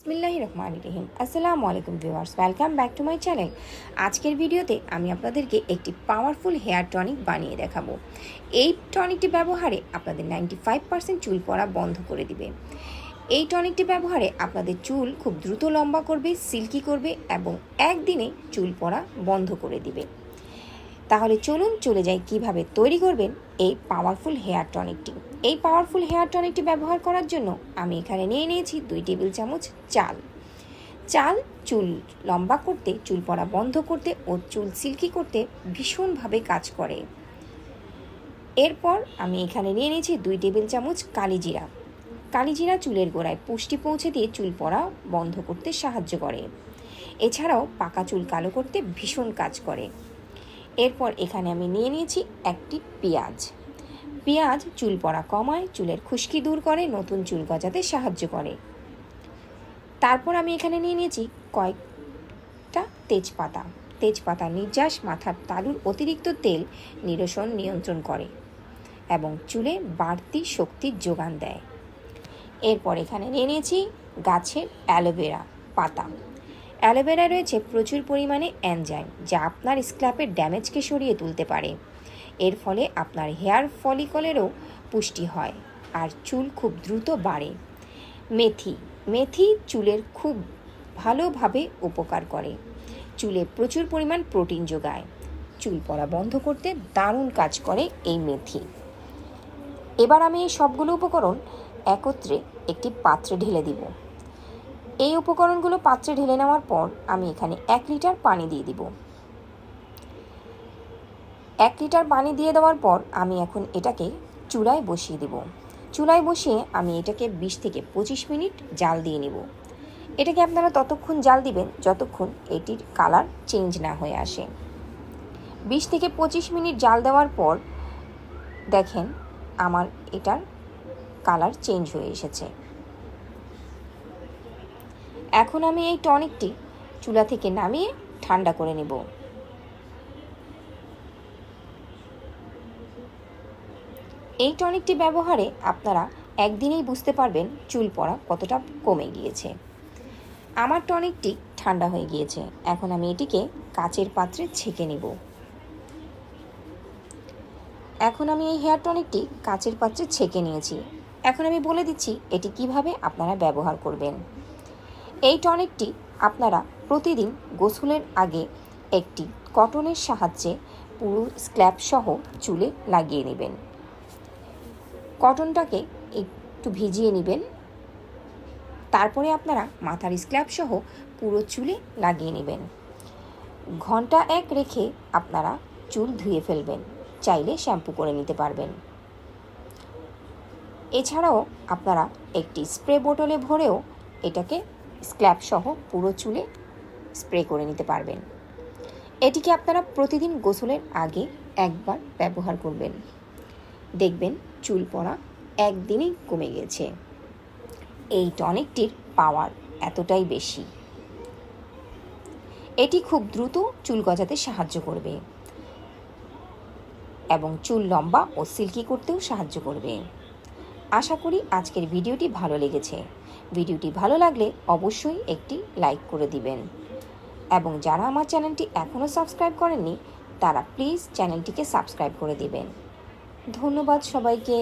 বিসমিল্লাহির রহমানির রহিম। আসসালামু আলাইকুম viewers, welcome back to my channel. আজকের ভিডিওতে আমি আপনাদেরকে একটি পাওয়ারফুল হেয়ার টনিক বানিয়ে দেখাবো। এই টনিকটি ব্যবহারে আপনাদের 95% চুল পড়া বন্ধ করে দিবে। এই টনিকটি ব্যবহারে আপনাদের চুল খুব দ্রুত লম্বা করবে, সিল্কি করবে এবং একদিনে চুল পড়া বন্ধ করে দিবে। তাহলে চলুন চলে যাই কিভাবে তৈরি করবেন এই পাওয়ারফুল হেয়ার টনিকটি। এই পাওয়ারফুল হেয়ার টনিকটি ব্যবহার করার জন্য আমি এখানে নিয়েছি 2 টেবিল চামচ চাল চুল লম্বা করতে, চুল পড়া বন্ধ করতে ও চুল সিল্কি করতে ভীষণভাবে কাজ করে। এরপর আমি এখানে নিয়েছি 2 টেবিল চামচ কালিজিরা চুলের গোড়ায় পুষ্টি পৌঁছে দিয়ে চুল পড়া বন্ধ করতে সাহায্য করে। এছাড়াও পাকা চুল কালো করতে ভীষণ কাজ করে। এরপর এখানে আমি নিয়েছি একটি পেঁয়াজ চুল পড়া কমায়, চুলের খুশকি দূর করে, নতুন চুল গজাতে সাহায্য করে। তারপর আমি এখানে নিয়েছি কয়েকটা তেজপাতা নির্যাস মাথার তালুর অতিরিক্ত তেল নিরসন নিয়ন্ত্রণ করে এবং চুলে বাড়তি শক্তির যোগান দেয়। এরপর এখানে নিয়েছি গাছের অ্যালোভেরা পাতা। অ্যালোভেরায় রয়েছে প্রচুর পরিমাণে এনজাইম, যা আপনার স্ক্ল্যাপের ড্যামেজকে সরিয়ে তুলতে পারে। এর ফলে আপনার হেয়ার ফলিকলেরও পুষ্টি হয় আর চুল খুব দ্রুত বাড়ে। মেথি চুলের খুব ভালোভাবে উপকার করে, চুলে প্রচুর পরিমাণ প্রোটিন যোগায়, চুল পড়া বন্ধ করতে দারুণ কাজ করে এই মেথি। এবার আমি এই সবগুলো উপকরণ একত্রে একটি পাত্রে ঢেলে দিব। এই উপকরণগুলো পাত্রে ঢেলে নেওয়ার পর আমি এখানে 1 লিটার পানি দিয়ে দিব। 1 লিটার পানি দিয়ে দেওয়ার পর আমি এখন এটাকে চুলায় বসিয়ে দেব। চুলায় বসিয়ে আমি এটাকে 20 থেকে 25 মিনিট জাল দিয়ে নেব। এটাকে আপনারা ততক্ষণ জাল দিবেন যতক্ষণ এটির কালার চেঞ্জ না হয়ে আসে। 20 থেকে 25 মিনিট জাল দেওয়ার পর দেখেন আমার এটার কালার চেঞ্জ হয়ে এসেছে। এখন আমি এই টনিকটি চুলা থেকে নামিয়ে ঠান্ডা করে নেব। এই টনিকটি ব্যবহারে আপনারা একদিনেই বুঝতে পারবেন চুল পড়া কতটা কমে গিয়েছে। আমার টনিকটি ঠান্ডা হয়ে গিয়েছে। এখন আমি এটিকে কাচের পাত্রে ছেঁকে নেব। এখন আমি এই হেয়ার টনিকটি কাচের পাত্রে ছেঁকে নিয়েছি। এখন আমি বলে দিচ্ছি এটি কিভাবে আপনারা ব্যবহার করবেন। এই টনিকটি আপনারা প্রতিদিন গোসলের আগে একটি কটনের সাহায্যে পুরো স্ক্ল্যাপ সহ চুলে লাগিয়ে নেবেন। কটনটাকে একটু ভিজিয়ে নেবেন। তারপরে আপনারা মাথার স্ক্ল্যাপ সহ পুরো চুলে লাগিয়ে নেবেন। ঘন্টা 1 রেখে আপনারা চুল ধুয়ে ফেলবেন, চাইলে শ্যাম্পু করে নিতে পারবেন। এছাড়াও আপনারা একটি স্প্রে বোতলে ভরেও এটাকে স্ক্ল্যাপ সহ পুরো চুলে স্প্রে করে নিতে পারবেন। এটিকে আপনারা প্রতিদিন গোসলের আগে একবার ব্যবহার করবেন, দেখবেন চুল পড়া একদিনেই কমে গেছে। এই টনিকটির পাওয়ার এতটাই বেশি। এটি খুব দ্রুত চুল গজাতে সাহায্য করবে এবং চুল লম্বা ও সিল্কি করতেও সাহায্য করবে। আশা করি আজকের ভিডিওটি ভালো লেগেছে। ভিডিওটি ভালো লাগলে অবশ্যই একটি লাইক করে দিবেন এবং যারা আমার চ্যানেলটি এখনও সাবস্ক্রাইব করেননি তারা প্লিজ চ্যানেলটিকে সাবস্ক্রাইব করে দিবেন। ধন্যবাদ সবাইকে।